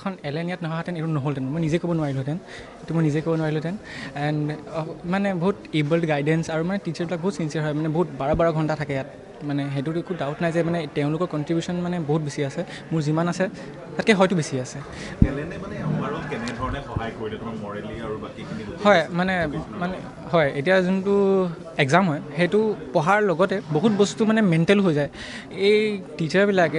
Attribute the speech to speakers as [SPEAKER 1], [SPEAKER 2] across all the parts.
[SPEAKER 1] এইখন এলেন ইয়াত নহাহেঁতেন এইটো নহ'লহেঁতেন মই নিজে ক'ব নোৱাৰিলোহেঁতেন এইটো মই নিজে ক'ব নোৱাৰিলোহেঁতেন এণ্ড মানে বহুত এবল্ড গাইডেঞ্চ আৰু মানে টিচাৰবিলাক বহুত চিনচিয়াৰ হয় মানে বহুত 12 ঘণ্টা থাকে ইয়াত মানে সেইটোত একো ডাউট নাই যে মানে তেওঁলোকৰ কণ্ট্ৰিবিউশ্যন মানে বহুত বেছি আছে মোৰ যিমান আছে তাতকৈ হয়তো বেছি আছে হয় মানে হয় এতিয়া যোনটো এক্সাম হয় সেইটো পঢ়াৰ লগতে বহুত বস্তু মানে মেণ্টেল হৈ যায় এই টিচাৰবিলাকে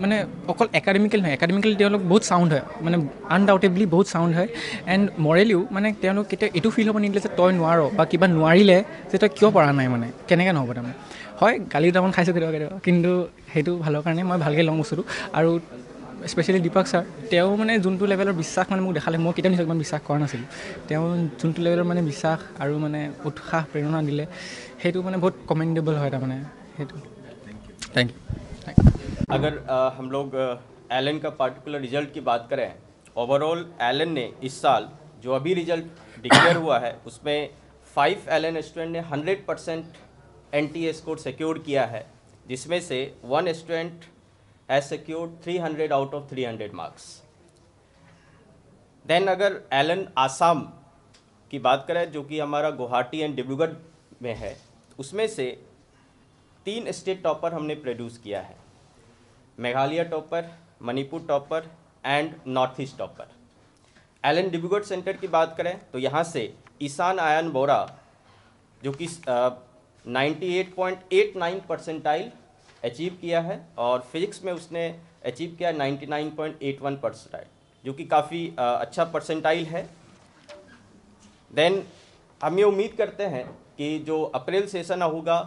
[SPEAKER 1] মানে অকল একাডেমিকেল নহয় একাডেমিকেল তেওঁলোক বহুত চাউণ্ড হয় মানে আনডাউটেবলি বহুত চাউণ্ড হয় এণ্ড মৰেলিও মানে তেওঁলোক কেতিয়া এইটো ফিল হ'ব নিদিলে যে তই নোৱাৰ বা কিবা নোৱাৰিলে যে তই কিয় পৰা নাই মানে কেনেকৈ নহ'ব তাৰমানে হয় গালি দুটামান খাইছোঁ কেতিয়াবা কিন্তু সেইটো ভালৰ কাৰণে মই ভালকৈ লওঁ বস্তুটো আৰু স্পেচিয়েলি দীপক ছাৰ তেওঁ মানে যোনটো লেভেলৰ বিশ্বাস মানে মোক দেখালে মই কেতিয়াও নিজক ইমান বিশ্বাস কৰা নাছিলোঁ তেওঁ যোনটো লেভেলৰ মানে বিশ্বাস আৰু মানে উৎসাহ প্ৰেৰণা দিলে সেইটো মানে বহুত কমেণ্ডেবল হয় তাৰমানে সেইটো थैंक यू
[SPEAKER 2] अगर हम लोग एलन का पार्टिकुलर रिजल्ट की बात करें ओवरऑल एलन ने इस साल जो अभी रिजल्ट डिक्लेयर हुआ है उसमें 5 एलन स्टूडेंट ने 100% NTA स्कोर सिक्योर किया है जिसमें से 1 student has secured 300 out of 300 marks then अगर एलन आसाम की बात करें जो कि हमारा गुवाहाटी एंड डिब्रूगढ़ में है उसमें से 3 स्टेट टॉपर हमने प्रोड्यूस किया है Meghalaya topper Manipur topper and north east topper Allen Dibrugarh centre की बात करें तो यहाँ से ईशान आयन बोरा जो कि 98.89 परसेंटाइल अचीव किया है और फिजिक्स में उसने अचीव किया 99.81 परसेंटाइल जो कि काफ़ी अच्छा परसेंटाइल है देन हम ये उम्मीद करते हैं कि जो अप्रैल सेशन होगा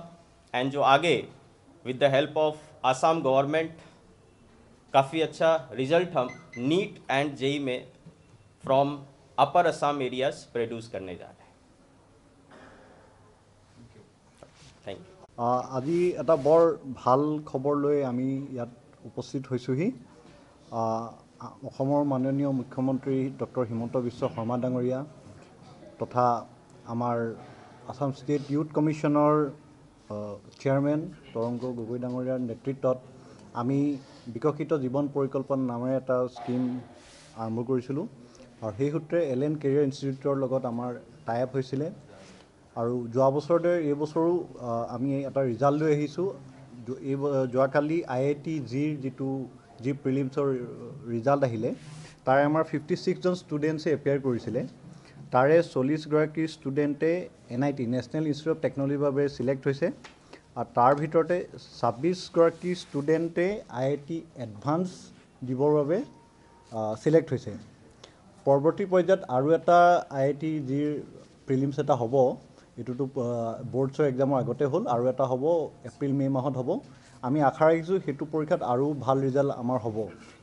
[SPEAKER 2] एंड जो आगे with the help of Assam government काफ़ी अच्छा रिजल्ट हम नीट एंड जेई में from upper Assam areas produce करने जा रहे हैं थैंक यू
[SPEAKER 3] আজি এটা বৰ ভাল খবৰ লৈ আমি ইয়াত উপস্থিত হৈছোহি অসমৰ মাননীয় মুখ্যমন্ত্ৰী ডক্টৰ হিমন্ত বিশ্ব শৰ্মা ডাঙৰীয়া তথা আমাৰ Assam state youth কমিশ্যনৰ chairman Tarang Gogoi ডাঙৰীয়াৰ নেতৃত্বত আমি বিকশিত জীৱন পৰিকল্পনা নামেৰে এটা স্কিম আৰম্ভ কৰিছিলোঁ আৰু সেই সূত্ৰে এলেন কেৰিয়াৰ ইনষ্টিটিউটৰ লগত আমাৰ টাই আপ হৈছিলে আৰু যোৱা বছৰতে এই বছৰো আমি এটা ৰিজাল্ট লৈ আহিছোঁ এই যোৱাকালি IIT জিৰ যি প্ৰিলিমছৰ ৰিজাল্ট আহিলে তাৰে আমাৰ 56জন ষ্টুডেণ্টছে এপিয়াৰ কৰিছিলে তাৰে 40গৰাকী ষ্টুডেণ্টে NIT নেশ্যনেল ইনষ্টিটিউট অফ টেকন'লজিৰ বাবে চিলেক্ট হৈছে আৰু তাৰ ভিতৰতে 26গৰাকী ষ্টুডেণ্টে IIT এডভান্স দিবৰ বাবে চিলেক্ট হৈছে পৰৱৰ্তী পৰ্যায়ত আৰু এটা IIT জিৰ প্ৰিলিমছ এটা হ'ব এইটোতো বৰ্ডছৰ এক্সামৰ আগতে হ'ল আৰু এটা হ'ব এপ্ৰিল মে মাহত হ'ব আমি আশা ৰাখিছোঁ সেইটো পৰীক্ষাত আৰু ভাল ৰিজাল্ট আমাৰ হ'ব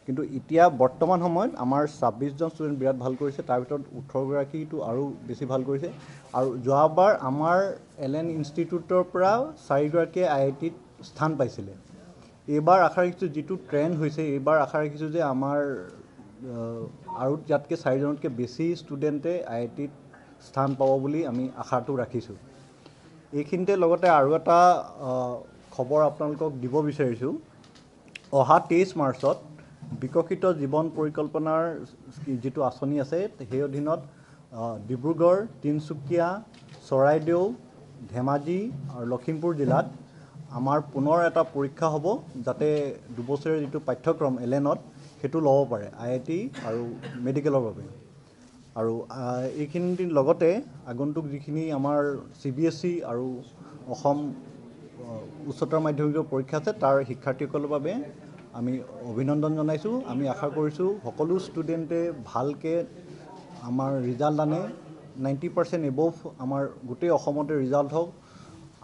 [SPEAKER 3] কিন্তু এতিয়া বৰ্তমান সময়ত আমাৰ 26জন ষ্টুডেণ্ট বিৰাট ভাল কৰিছে তাৰ ভিতৰত 18গৰাকীটো আৰু বেছি ভাল কৰিছে আৰু যোৱাবাৰ আমাৰ এলেন ইনষ্টিটিউটৰ পৰা 4গৰাকীয়ে IITত স্থান পাইছিলে এইবাৰ আশা ৰাখিছোঁ যিটো ট্ৰেণ্ড হৈছে এইবাৰ আশা ৰাখিছোঁ যে আমাৰ আৰু ইয়াতকৈ 4জনতকৈ বেছি ষ্টুডেণ্টে IITত স্থান পাব বুলি আমি আশাটো ৰাখিছোঁ এইখিনিতে লগতে আৰু এটা খবৰ আপোনালোকক দিব বিচাৰিছোঁ অহা 23 মাৰ্চত বিকশিত জীৱন পৰিকল্পনাৰ যিটো আঁচনি আছে সেই অধীনত ডিব্ৰুগড় তিনিচুকীয়া চৰাইদেউ ধেমাজি আৰু লখিমপুৰ জিলাত আমাৰ পুনৰ এটা পৰীক্ষা হ'ব যাতে দুবছৰীয়া যিটো পাঠ্যক্ৰম এলেনত সেইটো ল'ব পাৰে IIT আৰু মেডিকেলৰ বাবে আৰু এইখিনিৰ লগতে আগন্তুক যিখিনি আমাৰ CBSE আৰু অসম উচ্চতৰ মাধ্যমিকৰ পৰীক্ষা আছে তাৰ শিক্ষাৰ্থীসকলৰ বাবে আমি অভিনন্দন জনাইছোঁ আমি আশা কৰিছোঁ সকলো ষ্টুডেণ্টে ভালকৈ আমাৰ ৰিজাল্ট আনে 90% এবভ আমাৰ গোটেই অসমতে ৰিজাল্ট হওক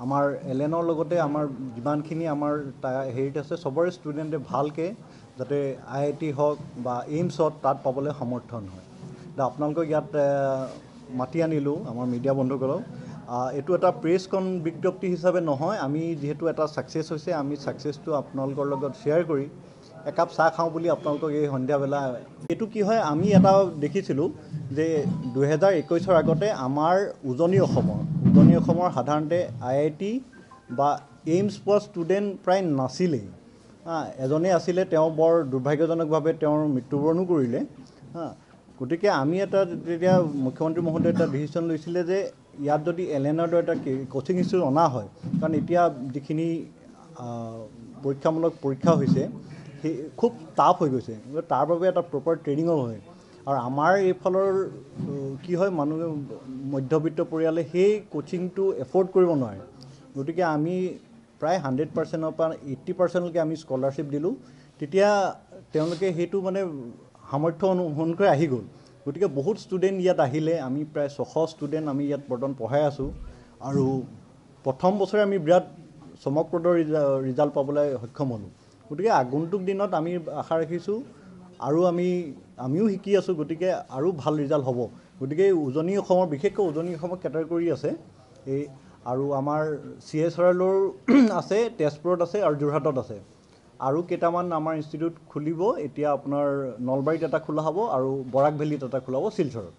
[SPEAKER 3] আমাৰ এলেনৰ লগতে আমাৰ যিমানখিনি আমাৰ হেৰিত আছে চবৰে ষ্টুডেণ্টে ভালকৈ যাতে IIT হওক বা এইমছত তাত পাবলৈ সমৰ্থন হয় আপোনালোকক ইয়াত মাতি আনিলোঁ আমাৰ মিডিয়া বন্ধুসকলক এইটো এটা প্ৰেছ বিজ্ঞপ্তি হিচাপে নহয় আমি যিহেতু এটা ছাকচেছ হৈছে আমি ছাকচেছটো আপোনালোকৰ লগত শ্বেয়াৰ কৰি একাপ চাহ খাওঁ বুলি আপোনালোকক এই সন্ধিয়াবেলা এইটো কি হয় আমি এটা দেখিছিলোঁ যে 2021ৰ আগতে আমাৰ উজনি অসমৰ সাধাৰণতে IIT বা এইমছ পোৱা ষ্টুডেণ্ট প্ৰায় নাছিলেই এজনে আছিলে তেওঁ বৰ দুৰ্ভাগ্যজনকভাৱে তেওঁৰ মৃত্যুবৰণো কৰিলে গতিকে আমি এটা তেতিয়া মুখ্যমন্ত্ৰী মহোদয়ে এটা ডিচিশ্যন লৈছিলে যে ইয়াত যদি এলেনৰ দৰে এটা কোচিং ইনষ্টিটিউট অনা হয় কাৰণ এতিয়া যিখিনি পৰীক্ষামূলক পৰীক্ষা হৈছে সেই খুব টাফ হৈ গৈছে তাৰ বাবে এটা প্ৰপাৰ ট্ৰেইনিঙো হয় আৰু আমাৰ এইফালৰ কি হয় মানুহে মধ্যবিত্ত পৰিয়ালে সেই কোচিংটো এফৰ্ড কৰিব নোৱাৰে গতিকে আমি প্ৰায় 100%ৰ পৰা 80%লৈকে আমি স্কলাৰশ্বিপ দিলোঁ তেতিয়া তেওঁলোকে সেইটো মানে সামৰ্থ্য অনুসৰি আহি গ'ল গতিকে বহুত ষ্টুডেণ্ট ইয়াত আহিলে আমি প্ৰায় 600 ষ্টুডেণ্ট আমি ইয়াত বৰ্তমান পঢ়াই আছোঁ আৰু প্ৰথম বছৰে আমি বিৰাট চমকপ্ৰদ ৰিজাল্ট পাবলৈ সক্ষম হ'লোঁ গতিকে আগন্তুক দিনত আমি আশা ৰাখিছোঁ আৰু আমিও শিকি আছোঁ গতিকে আৰু ভাল ৰিজাল্ট হ'ব গতিকে উজনি অসমৰ বিশেষকৈ উজনি অসমৰ কেটেগৰী আছে এই আৰু আমাৰ CSRLৰ আছে তেজপুৰত আছে আৰু যোৰহাটত আছে আৰু কেইটামান আমাৰ ইনষ্টিটিউট খুলিব এতিয়া আপোনাৰ নলবাৰীত এটা খোলা হ'ব আৰু বৰাক ভেলীত এটা খোলা হ'ব শিলচৰত